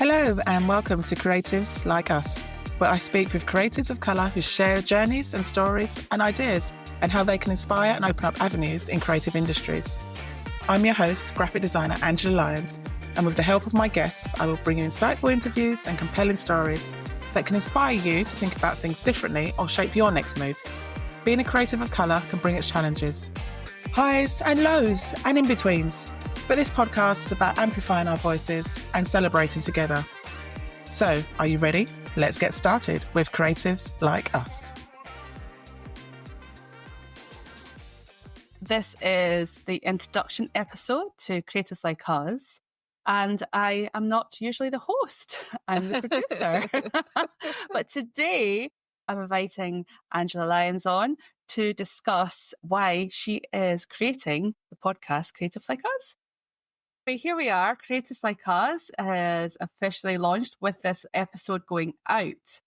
Hello and welcome to Creatives Like Us, where I speak with creatives of colour who share journeys and stories and ideas and how they can inspire and open up avenues in creative industries. I'm your host, graphic designer Angela Lyons, and with the help of my guests, I will bring you insightful interviews and compelling stories that can inspire you to think about things differently or shape your next move. Being a creative of colour can bring its challenges, highs and lows and in-betweens. But this podcast is about amplifying our voices and celebrating together. So, are you ready? Let's get started with Creatives Like Us. This is the introduction episode to Creatives Like Us. And I am not usually the host. I'm the producer. But today I'm inviting Angela Lyons on to discuss why she is creating the podcast Creatives Like Us. Here we are, Creatives Like Us is officially launched with this episode going out.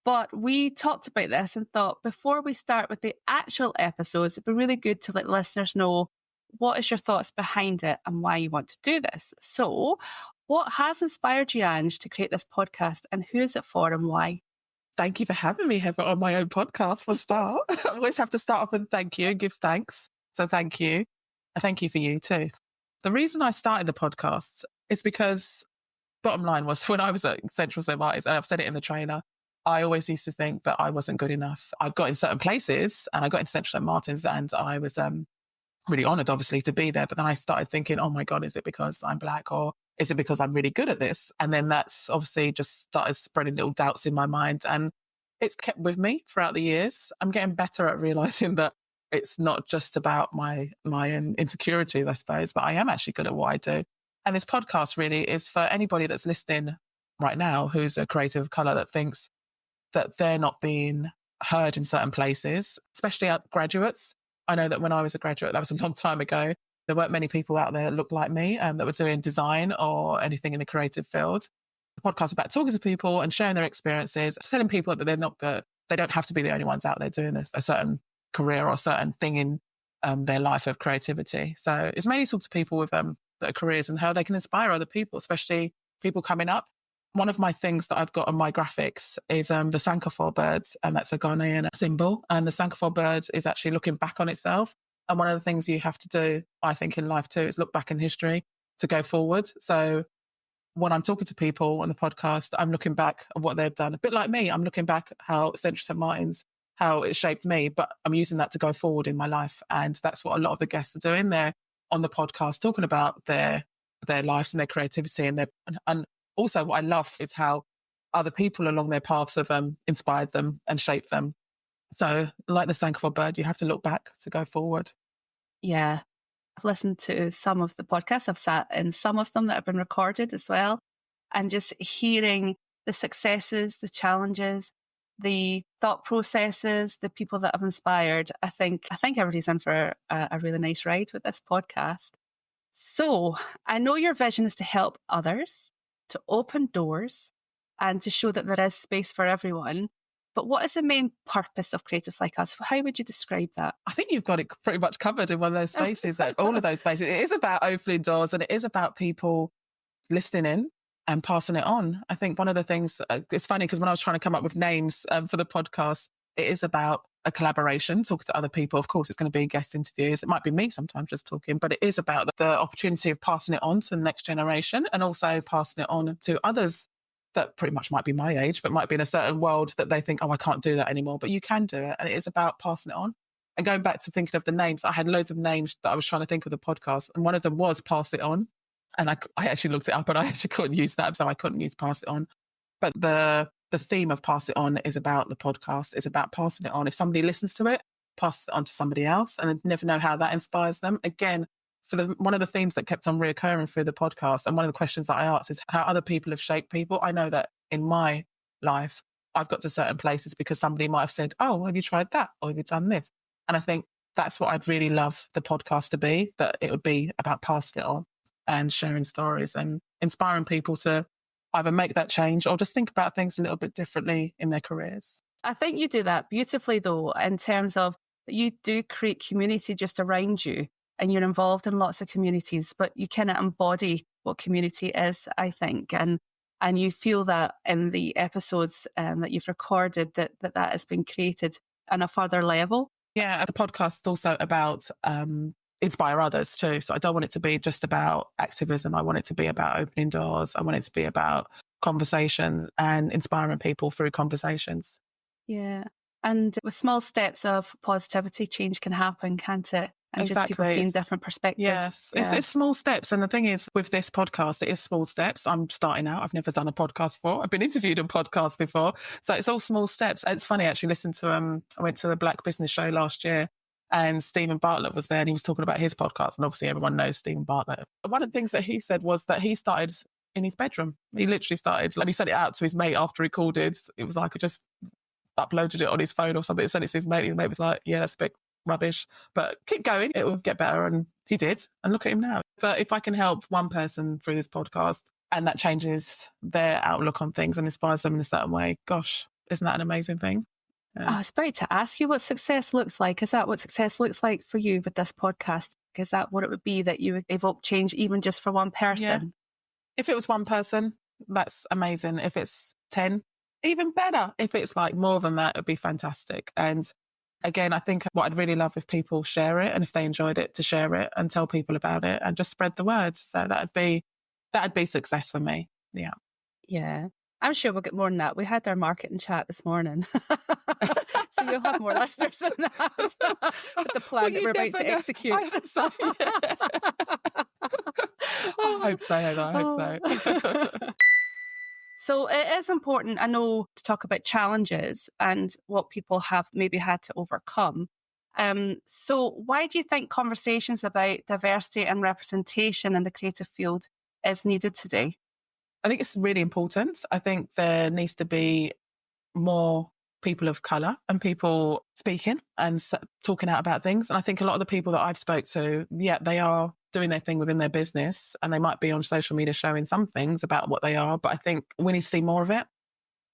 But we talked about this and thought before we start with the actual episodes, it'd be really good to let listeners know what is your thoughts behind it and why you want to do this. So what has inspired you, Ange, to create this podcast and who is it for and why? Thank you for having me here on my own podcast for a start. I always have to start off with thank you and give thanks. So thank you. And thank you for you too. The reason I started the podcast is because, bottom line was, when I was at Central St. Martin's, and I've said it in the trailer, I always used to think that I wasn't good enough. I got in certain places and I got into Central St. Martin's and I was really honoured, obviously, to be there. But then I started thinking, oh my God, is it because I'm black or is it because I'm really good at this? And then that's obviously just started spreading little doubts in my mind. And it's kept with me throughout the years. I'm getting better at realising that it's not just about my insecurities, I suppose, but I am actually good at what I do. And this podcast really is for anybody that's listening right now who's a creative of colour that thinks that they're not being heard in certain places, especially graduates. I know that when I was a graduate, that was a long time ago, there weren't many people out there that looked like me that were doing design or anything in the creative field. The podcast is about talking to people and sharing their experiences, telling people that they don't have to be the only ones out there doing a certain career or a certain thing in their life of creativity. So it's mainly talk to people with that are careers and how they can inspire other people, especially people coming up. One of my things that I've got on my graphics is the Sankofa bird, and that's a Ghanaian symbol. And the Sankofa bird is actually looking back on itself. And one of the things you have to do, I think, in life too, is look back in history to go forward. So when I'm talking to people on the podcast, I'm looking back at what they've done. A bit like me, I'm looking back how Central St. Martin's, how it shaped me, but I'm using that to go forward in my life. And that's what a lot of the guests are doing there on the podcast, talking about their lives and their creativity. And also what I love is how other people along their paths have inspired them and shaped them. So like the Sankofa bird, you have to look back to go forward. Yeah. I've listened to some of the podcasts. I've sat in some of them that have been recorded as well. And just hearing the successes, the challenges, the thought processes, the people that have inspired, I think everybody's in for a really nice ride with this podcast. So I know your vision is to help others, to open doors, and to show that there is space for everyone. But what is the main purpose of Creatives Like Us? How would you describe that? I think you've got it pretty much covered in one of those spaces, like all of those spaces. It is about opening doors and it is about people listening in and passing it on. I think one of the things, it's funny because when I was trying to come up with names for the podcast, it is about a collaboration, talking to other people. Of course, it's going to be guest interviews. It might be me sometimes just talking, but it is about the opportunity of passing it on to the next generation and also passing it on to others that pretty much might be my age, but might be in a certain world that they think, oh, I can't do that anymore, but you can do it. And it is about passing it on. And going back to thinking of the names, I had loads of names that I was trying to think of the podcast. And one of them was Pass It On. And I actually looked it up and I actually couldn't use that. So I couldn't use Pass It On. But the theme of Pass It On is about the podcast. It's about passing it on. If somebody listens to it, pass it on to somebody else and never know how that inspires them. Again, one of the themes that kept on reoccurring through the podcast and one of the questions that I asked is how other people have shaped people. I know that in my life, I've got to certain places because somebody might have said, oh, have you tried that? Or have you done this? And I think that's what I'd really love the podcast to be, that it would be about passing it on and sharing stories and inspiring people to either make that change or just think about things a little bit differently in their careers. I think you do that beautifully, though, in terms of you do create community just around you and you're involved in lots of communities, but you kind of embody what community is, I think. And And you feel that in the episodes that you've recorded, that has been created on a further level. Yeah, the podcast is also about inspire others too. So I don't want it to be just about activism. I want it to be about opening doors. I want it to be about conversations and inspiring people through conversations. Yeah. And with small steps of positivity, change can happen, can't it? And just people seeing different perspectives. Yes, it's small steps. And the thing is, with this podcast, it is small steps. I'm starting out. I've never done a podcast before. I've been interviewed on podcasts before. So it's all small steps. It's funny, actually, listen to, I went to the Black Business Show last year and Stephen Bartlett was there and he was talking about his podcast. And obviously everyone knows Stephen Bartlett. One of the things that he said was that he started in his bedroom. He literally started, and he sent it out to his mate after he called it. It was like, I just uploaded it on his phone or something. He sent it to his mate. His mate was like, yeah, that's a bit rubbish, but keep going, it will get better. And he did, and look at him now. But if I can help one person through this podcast and that changes their outlook on things and inspires them in a certain way, gosh, isn't that an amazing thing? I was about to ask you what success looks like. Is that what success looks like for you with this podcast? Is that what it would be, that you would evoke change even just for one person? Yeah. If it was one person, that's amazing. If it's 10, even better. If it's like more than that, it'd be fantastic. And again, I think what I'd really love if people share it, and if they enjoyed it, to share it and tell people about it and just spread the word. So that'd be success for me. Yeah. Yeah. I'm sure we'll get more than that. We had our marketing chat this morning. So you'll have more listeners than that with the plan that we're about to execute. I hope so. I hope so, Heather. I hope so. So it is important, I know, to talk about challenges and what people have maybe had to overcome. So why do you think conversations about diversity and representation in the creative field is needed today? I think it's really important. I think there needs to be more people of colour and people speaking and talking out about things. And I think a lot of the people that I've spoke to, yeah, they are doing their thing within their business and they might be on social media showing some things about what they are, but I think we need to see more of it.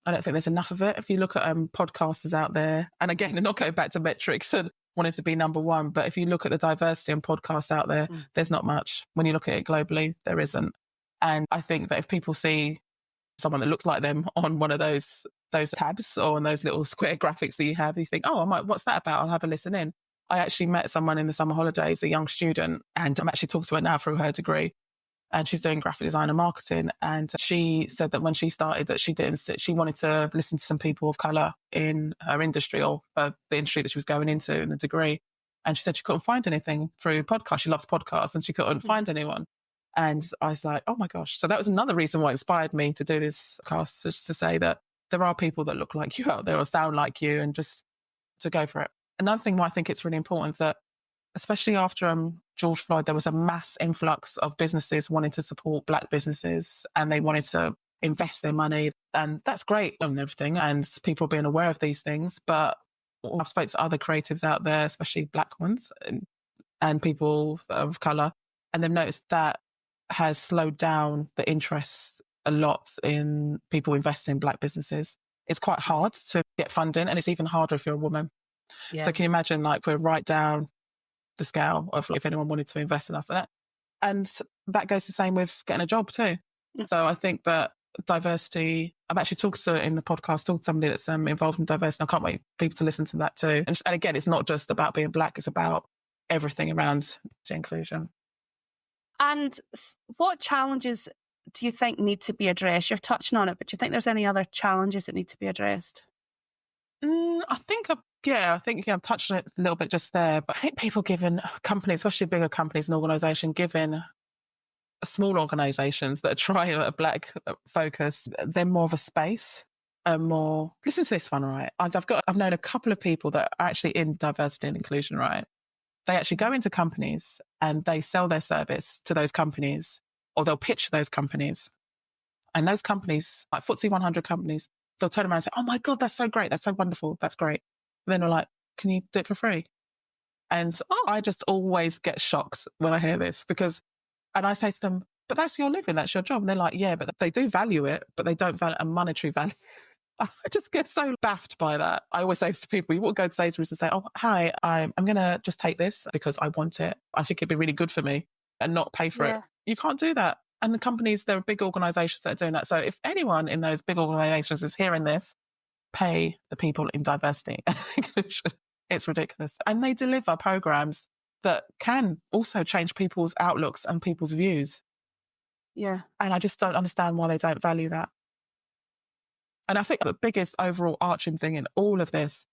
I don't think there's enough of it. If you look at podcasters out there, and again, I'm not going back to metrics and wanting to be number one, but if you look at the diversity on podcasts out there, there's not much. When you look at it globally, there isn't. And I think that if people see someone that looks like them on one of those tabs or on those little square graphics that you have, you think, oh, what's that about? I'll have a listen in. I actually met someone in the summer holidays, a young student, and I'm actually talking to her now through her degree. And she's doing graphic design and marketing. And she said that when she started, that she wanted to listen to some people of colour in her industry or the industry that she was going into in the degree. And she said she couldn't find anything through podcasts. She loves podcasts and she couldn't find anyone. And I was like, oh my gosh. So that was another reason why it inspired me to do this cast, just to say that there are people that look like you out there or sound like you, and just to go for it. Another thing why I think it's really important that, especially after George Floyd, there was a mass influx of businesses wanting to support Black businesses and they wanted to invest their money. And that's great and everything, and people being aware of these things. But I've spoken to other creatives out there, especially Black ones and people of colour, and they've noticed that has slowed down the interest a lot in people investing in Black businesses. It's quite hard to get funding, and it's even harder if you're a woman. Yeah. So can you imagine, like, we're right down the scale of if anyone wanted to invest in us. And that goes the same with getting a job too. So I think that diversity, I've actually talked to in the podcast, talked to somebody that's involved in diversity. I can't wait for people to listen to that too. And again, it's not just about being Black, it's about everything around inclusion. And what challenges do you think need to be addressed? You're touching on it, but do you think there's any other challenges that need to be addressed? I think I'm touching it a little bit just there, but I think people giving companies, especially bigger companies and organisations, giving small organisations that are trying a Black focus, they're more of a space. More. Listen to this one, right? I've known a couple of people that are actually in diversity and inclusion, right? They actually go into companies and they sell their service to those companies, or they'll pitch those companies. And those companies, like FTSE 100 companies, they'll turn around and say, oh my God, that's so great. That's so wonderful. That's great. And then they're like, can you do it for free? And I just always get shocked when I hear this and I say to them, but that's your living. That's your job. And they're like, yeah, but they do value it, but they don't value a monetary value. I just get so baffed by that. I always say to people, you won't go to Sainsbury's and say, oh, hi, I'm going to just take this because I want it. I think it'd be really good for me, and not pay for it. You can't do that. And the companies, there are big organizations that are doing that. So if anyone in those big organizations is hearing this, pay the people in diversity. It's ridiculous. And they deliver programs that can also change people's outlooks and people's views. Yeah. And I just don't understand why they don't value that. And I think the biggest overall arching thing in all of this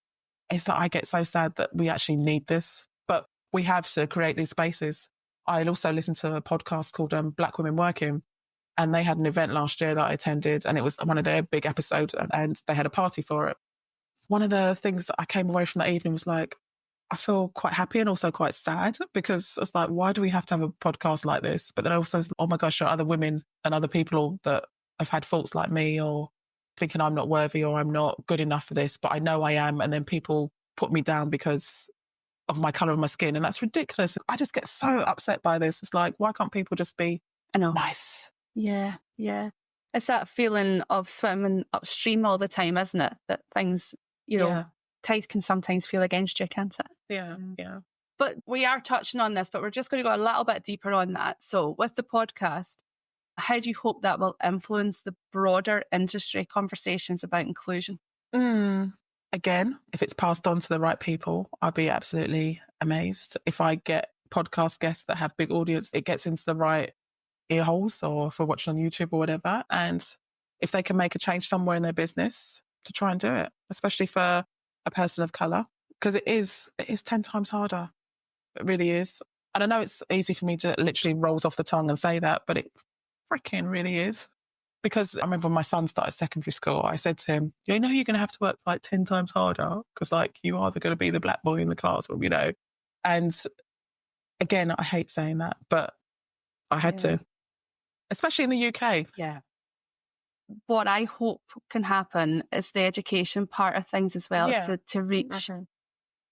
is that I get so sad that we actually need this, but we have to create these spaces. I also listened to a podcast called Black Women Working, and they had an event last year that I attended, and it was one of their big episodes, and they had a party for it. One of the things that I came away from that evening was like, I feel quite happy and also quite sad, because it's like, why do we have to have a podcast like this? But then also, oh my gosh, there are other women and other people that have had faults like me, or thinking I'm not worthy or I'm not good enough for this, but I know I am. And then people put me down because of my colour of my skin. And that's ridiculous. I just get so upset by this. It's like, why can't people just be nice? Yeah, yeah. It's that feeling of swimming upstream all the time, isn't it? That things, tide can sometimes feel against you, can't it? Yeah, yeah. But we are touching on this, but we're just going to go a little bit deeper on that. So with the podcast, how do you hope that will influence the broader industry conversations about inclusion? Again, if it's passed on to the right people, I'll be absolutely amazed. If I get podcast guests that have big audience, it gets into the right ear holes, or if we're watching on YouTube or whatever. And if they can make a change somewhere in their business, to try and do it, especially for a person of colour, because it is 10 times harder. It really is. And I know it's easy for me to literally rolls off the tongue and say that, but it freaking really is. Because I remember when my son started secondary school, I said to him, you're going to have to work like 10 times harder, because like you are either going to be the black boy in the classroom, And again, I hate saying that, but I had to, especially in the UK. Yeah. What I hope can happen is the education part of things as well, is to reach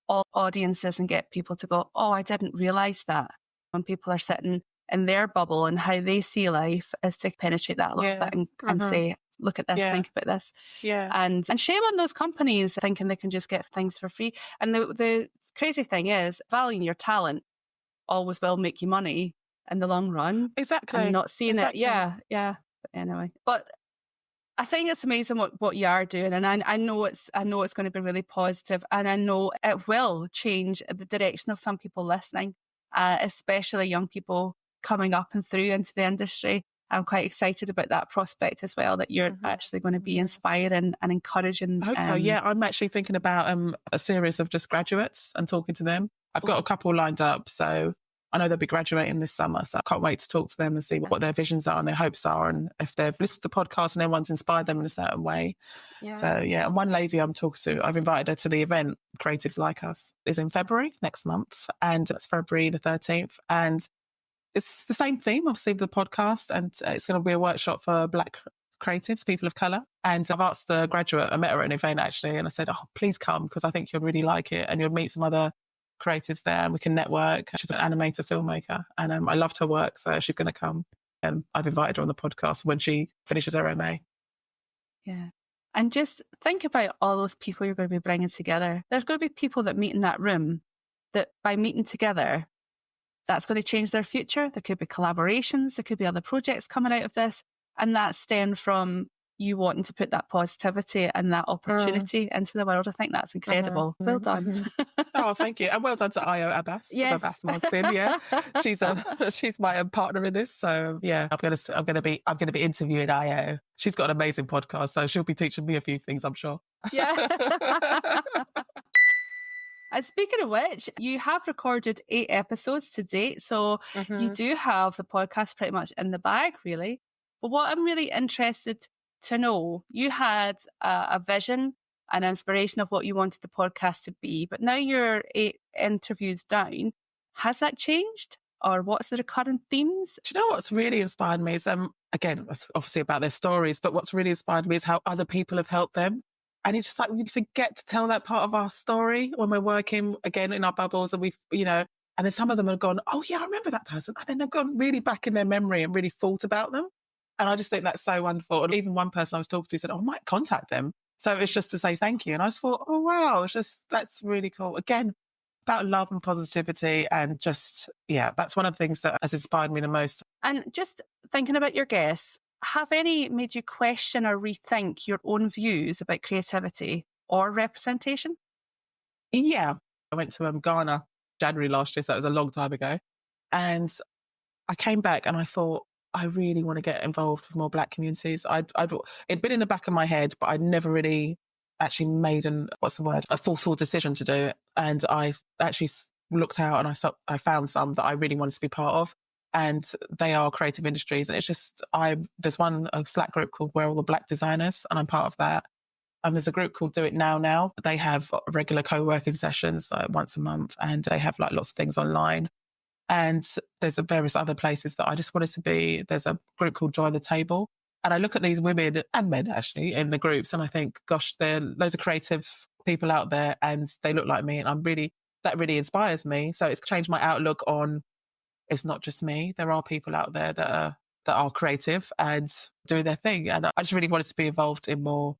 all audiences and get people to go, oh, I didn't realise that. When people are sitting in their bubble and how they see life, is to penetrate that a little bit and say, look at this, think about this. Yeah. And shame on those companies thinking they can just get things for free. And the crazy thing is, valuing your talent always will make you money in the long run. Exactly. And not seeing it. Yeah. But anyway. But I think it's amazing what you are doing, and I know it's going to be really positive, and I know it will change the direction of some people listening, especially young people coming up and through into the industry. I'm quite excited about that prospect as well, that you're actually going to be inspiring and encouraging. I hope so. Yeah, I'm actually thinking about a series of just graduates and talking to them. I've got a couple lined up, so I know they'll be graduating this summer, so I can't wait to talk to them and see what their visions are and their hopes are, and if they've listened to podcasts and everyone's inspired them in a certain way. Yeah. So, and one lady I'm talking to, I've invited her to the event, Creatives Like Us, is in February next month, and it's February the 13th, and it's the same theme, obviously, of the podcast, and it's going to be a workshop for Black creatives, people of colour. And I've asked a graduate, I met her at an event actually, and I said, oh, please come, because I think you'll really like it, and you'll meet some other creatives there and we can network. She's an animator filmmaker, and I loved her work, so she's going to come, and I've invited her on the podcast when she finishes her MA. Yeah. And just think about all those people you're going to be bringing together. There's going to be people that meet in that room that by meeting together, that's going to change their future. There could be collaborations, there could be other projects coming out of this, and that's stemmed from you wanting to put that positivity and that opportunity into the world. I think that's incredible. Well done. Oh, thank you. And well done to Io Abbas. Yes. Abbas Martin, yeah. She's my partner in this. So yeah, I'm gonna be interviewing Io. She's got an amazing podcast, so she'll be teaching me a few things, I'm sure. Yeah. And speaking of which, you have recorded 8 episodes to date, so you do have the podcast pretty much in the bag, really. But what I'm really interested to know, you had a vision, an inspiration of what you wanted the podcast to be, but now you're 8 interviews down. Has that changed? Or what's the recurrent themes? Do you know what's really inspired me is, again, it's obviously about their stories, but what's really inspired me is how other people have helped them. And it's just like, we forget to tell that part of our story when we're working, again, in our bubbles, and and then some of them have gone, oh yeah, I remember that person. And then they've gone really back in their memory and really thought about them. And I just think that's so wonderful. And even one person I was talking to said, oh, I might contact them. So it's just to say thank you. And I just thought, oh, wow, that's really cool. Again, about love and positivity, and just, yeah, that's one of the things that has inspired me the most. And just thinking about your guests, have any made you question or rethink your own views about creativity or representation? Yeah. I went to Ghana January last year, so it was a long time ago. And I came back and I thought, I really want to get involved with more Black communities. It'd been in the back of my head, but I'd never really actually made a forceful decision to do it. And I actually looked out and I found some that I really wanted to be part of. And they are creative industries. And it's just, there's a Slack group called We're All the Black Designers, and I'm part of that. And there's a group called Do It Now. They have regular co-working sessions once a month, and they have like lots of things online. And there's various other places that I just wanted to be. There's a group called Join the Table. And I look at these women and men actually in the groups, and I think, gosh, there are loads of creative people out there and they look like me. And that really inspires me. So it's changed my outlook on, it's not just me. There are people out there that are creative and doing their thing. And I just really wanted to be involved in more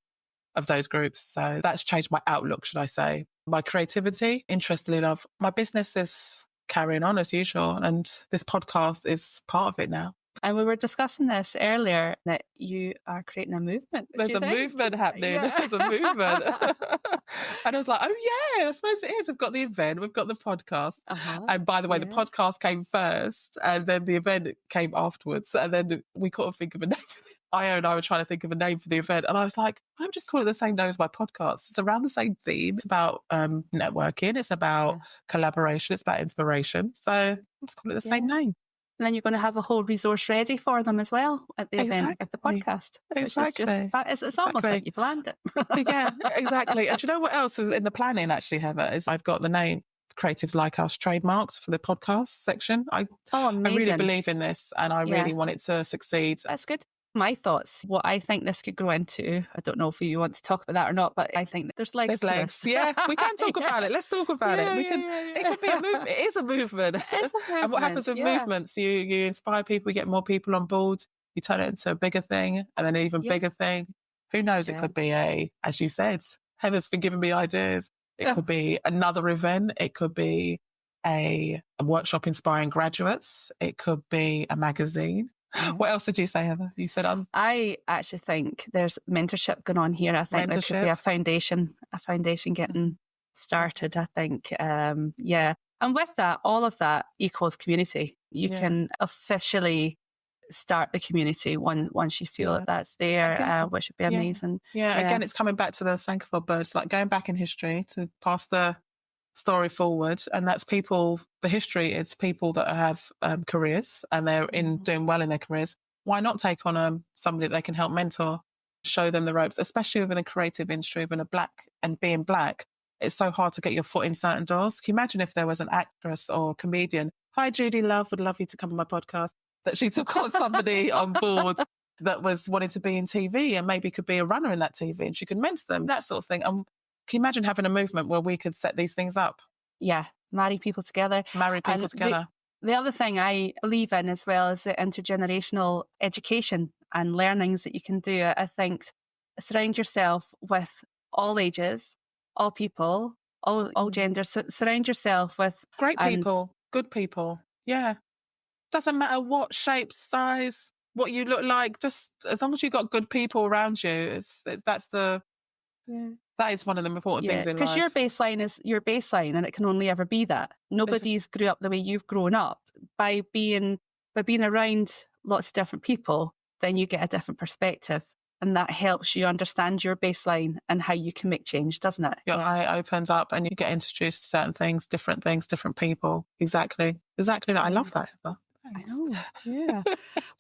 of those groups. So that's changed my outlook, should I say. My creativity, interestingly enough, my business is carrying on as usual. And this podcast is part of it now. And we were discussing this earlier, that you are creating a movement. There's a movement happening. Yeah. There's a movement. And I was like, oh yeah, I suppose it is. We've got the event, we've got the podcast. And by the way, the podcast came first and then the event came afterwards. And then we couldn't think of a name. Io and I were trying to think of a name for the event. And I was like, I'm just calling it the same name as my podcast. It's around the same theme. It's about networking. It's about collaboration. It's about inspiration. So let's call it the same name. And then you're going to have a whole resource ready for them as well at the event, at the podcast. Exactly. It's almost like you've planned it. Yeah, exactly. And do you know what else is in the planning, actually, Heather, is I've got the name Creatives Like Us trademarks for the podcast section. I really believe in this and I really want it to succeed. That's good. My thoughts, what I think this could grow into, I don't know if you want to talk about that or not, but I think that there's legs. Yeah, we can talk about it. Let's talk about it. It could be a movement. It is a movement. And what happens with movements, you inspire people, you get more people on board, you turn it into a bigger thing and then an even bigger thing. Who knows? It could be as you said, Heather's been giving me ideas. It could be another event. It could be a workshop inspiring graduates. It could be a magazine. What else did you say, Heather? You said I actually think there's mentorship going on here. I think there could be a foundation getting started, I think. And with that, all of that equals community. You can officially start the community once you feel that that's there, which would be amazing. Again, it's coming back to the Sankofa birds, like going back in history to pass the story forward. And that's people, the history is people that have careers and they're doing well in their careers. Why not take on somebody that they can help mentor, show them the ropes, especially within a creative industry, being black. It's so hard to get your foot in certain doors. Can you imagine if there was an actress or comedian? Hi, Judy Love, would love you to come on my podcast. That she took on somebody on board that was wanting to be in TV and maybe could be a runner in that TV and she could mentor them, that sort of thing. Can you imagine having a movement where we could set these things up? Yeah. Marry people together. The other thing I believe in as well is the intergenerational education and learnings that you can do. I think surround yourself with all ages, all people, all genders. Surround yourself with great people, good people. Yeah. Doesn't matter what shape, size, what you look like, just as long as you've got good people around you, that is one of the important things in life. Because your baseline is your baseline and it can only ever be that. Nobody's grew up the way you've grown up. By being around lots of different people, then you get a different perspective. And that helps you understand your baseline and how you can make change, doesn't it? Your eye opens up and you get introduced to certain things, different people. Exactly that. I love that, Heather. I know, yeah.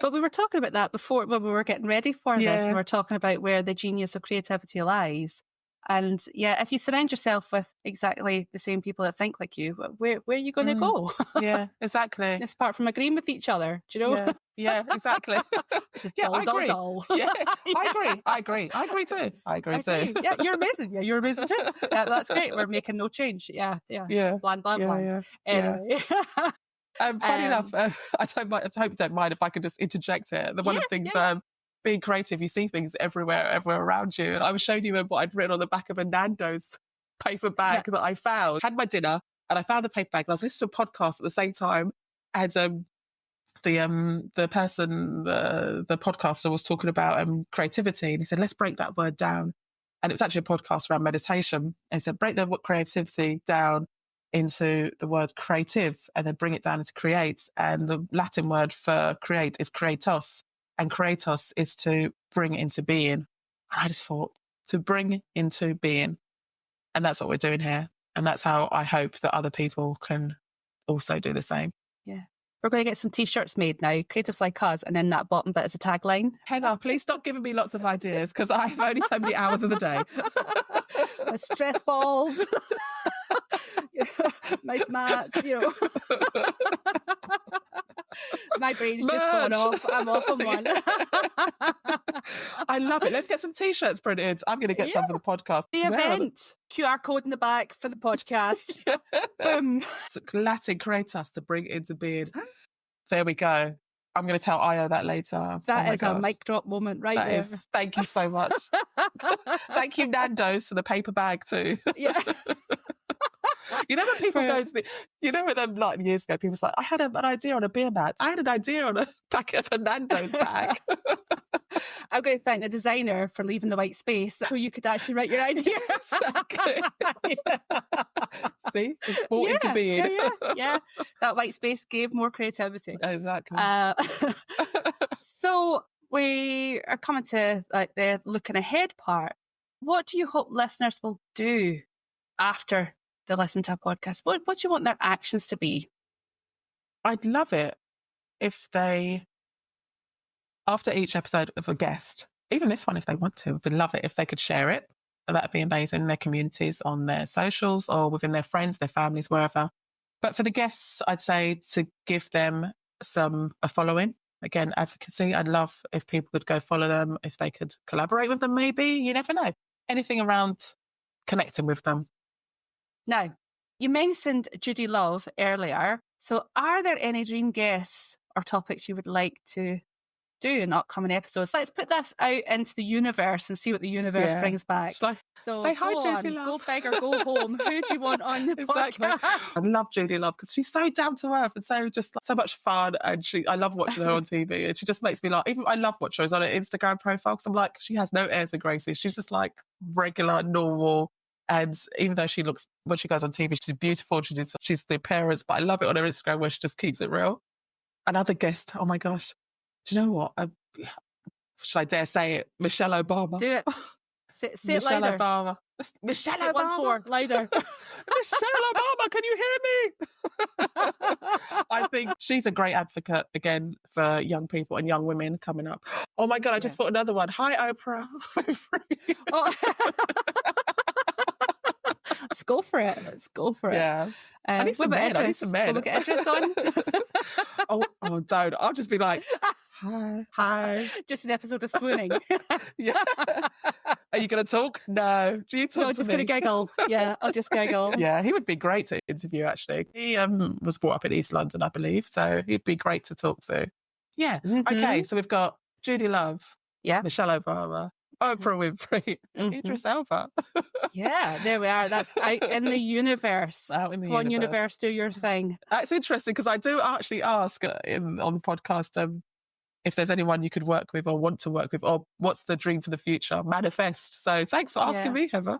But we were talking about that before when we were getting ready for this, and we were talking about where the genius of creativity lies. And if you surround yourself with exactly the same people that think like you, where are you going to go? Yeah, exactly. It's apart from agreeing with each other, do you know? Yeah, exactly. I agree. Yeah, I agree too. Yeah, you're amazing. Yeah, you're amazing too. That's great. We're making no change. Yeah. Bland. Anyway. Funny enough, I hope you don't mind if I can just interject here. One of the things, being creative, you see things everywhere around you. And I was showing you what I'd written on the back of a Nando's paper bag that I found. Had my dinner, And I found the paper bag and I was listening to a podcast at the same time. And the person, the podcaster was talking about creativity. And he said, let's break that word down. And it was actually a podcast around meditation. And he said, break the word creativity down into the word creative and then bring it down into create. And the Latin word for create is creatos. And creatos is to bring into being. And I just thought, to bring into being. And that's what we're doing here. And that's how I hope that other people can also do the same. Yeah. We're going to get some T-shirts made now, Creatives Like Us, and then that bottom bit is a tagline. Heather, please stop giving me lots of ideas because I have only so many hours of the day. Stress balls, mouse mats, My brain's just gone off. I'm off on one. I love it. Let's get some T-shirts printed. I'm going to get some for the podcast. The event. QR code in the back for the podcast. Boom. Latin create us to bring it into being. There we go. I'm going to tell Io that later. That is a mic drop moment right there. Thank you so much. Thank you, Nando's, for the paper bag too. Yeah. You know when people go to when like years ago, people was like, I had an idea on a beer mat. I had an idea on a pack of a Nando's bag. I'm going to thank the designer for leaving the white space so you could actually write your ideas. Exactly. See? It's brought into being. Yeah. That white space gave more creativity. Exactly. So we are coming to like the looking ahead part. What do you hope listeners will do after they listen to a podcast? What do you want their actions to be? I'd love it if they, after each episode of a guest, even this one if they want to, I'd love it if they could share it. That'd be amazing in their communities, on their socials or within their friends, their families, wherever. But for the guests, I'd say to give them a following. Again, advocacy. I'd love if people could go follow them, if they could collaborate with them maybe. You never know. Anything around connecting with them. Now, you mentioned Judy Love earlier. So are there any dream guests or topics you would like to do in upcoming episodes? Let's put this out into the universe and see what the universe brings back. So say hi, Judy Love. Love. Go big or go home. Who do you want on the podcast? I love Judy Love because she's so down to earth and so just so much fun. And I love watching her on TV. And she just makes me laugh. Even I love watching her on her Instagram profile because I'm like, she has no airs and graces. She's just like regular, normal. And even though when she goes on TV, she's beautiful. She's the appearance, but I love it on her Instagram where she just keeps it real. Another guest, oh my gosh. Do you know what? Should I dare say it? Michelle Obama. Do it. Say it Michelle louder. Obama. Michelle Obama. Once more, louder. Michelle Obama, can you hear me? I think she's a great advocate, again, for young people and young women coming up. Oh my God, I just thought another one. Hi, Oprah. Oh. Let's go for it. Yeah. I need some men. Will we get Idris on? oh, don't. I'll just be like, hi. Just an episode of swooning. Yeah. Are you going to talk? No. Do you talk to me? No, just going to giggle. Yeah, I'll just giggle. Yeah, he would be great to interview, actually. He was brought up in East London, I believe, so he'd be great to talk to. Yeah. Mm-hmm. Okay, so we've got Judy Love, Michelle Obama, Oprah Winfrey, Idris Elba. Yeah, there we are. That's out in the universe. Out in the Come on, universe, do your thing. That's interesting because I do actually ask on the podcast if there's anyone you could work with or want to work with, or what's the dream for the future? Manifest. So thanks for asking me, Heather.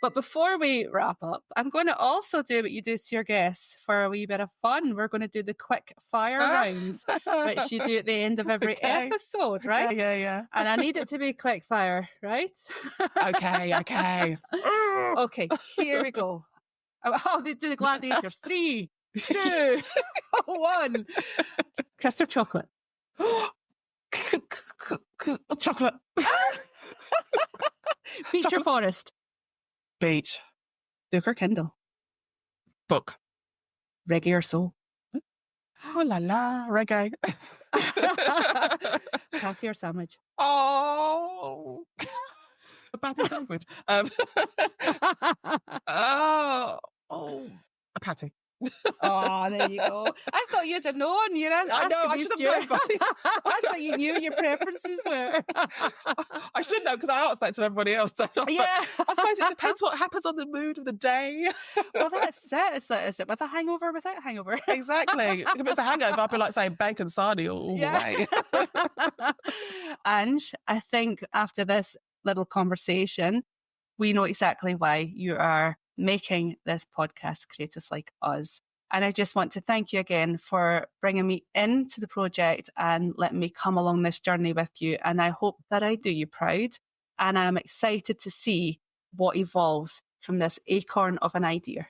But before we wrap up, I'm going to also do what you do to your guests for a wee bit of fun. We're going to do the quick fire rounds, which you do at the end of every episode, right? Okay, yeah. And I need it to be quick fire, right? Okay. Okay, here we go. Oh, they do the gladiators. 3, 2, 1. Crystal chocolate. Chocolate. Beach or forest? Beach. Book or Kindle? Book. Reggae or soul? Oh la la, reggae. Patty or sandwich? Oh, a patty sandwich. A patty. Oh, there you go. I thought you'd have known. I know, I should have known. I thought you knew your preferences were. I should know because I asked that to everybody else. So Yeah. I suppose it depends what happens on the mood of the day. Well, that's it. Is it with a hangover or without a hangover? Exactly. If it's a hangover, I'd be like saying bacon sarnie all the way. Ange, I think after this little conversation, we know exactly why you are making this podcast, Creators Like Us. And I just want to thank you again for bringing me into the project and letting me come along this journey with you. And I hope that I do you proud. And I'm excited to see what evolves from this acorn of an idea.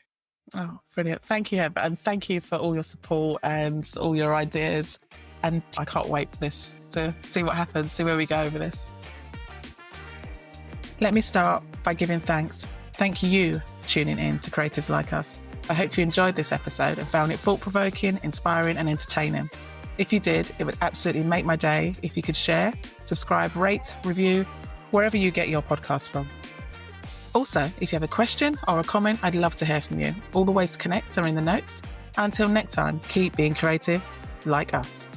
Oh, brilliant. Thank you, Heather. And thank you for all your support and all your ideas. And I can't wait for this to see what happens, see where we go over this. Let me start by giving thanks. Thank you for tuning in to Creatives Like Us. I hope you enjoyed this episode and found it thought-provoking, inspiring and entertaining. If you did, it would absolutely make my day if you could share, subscribe, rate, review, wherever you get your podcast from. Also, if you have a question or a comment, I'd love to hear from you. All the ways to connect are in the notes. And until next time, keep being creative like us.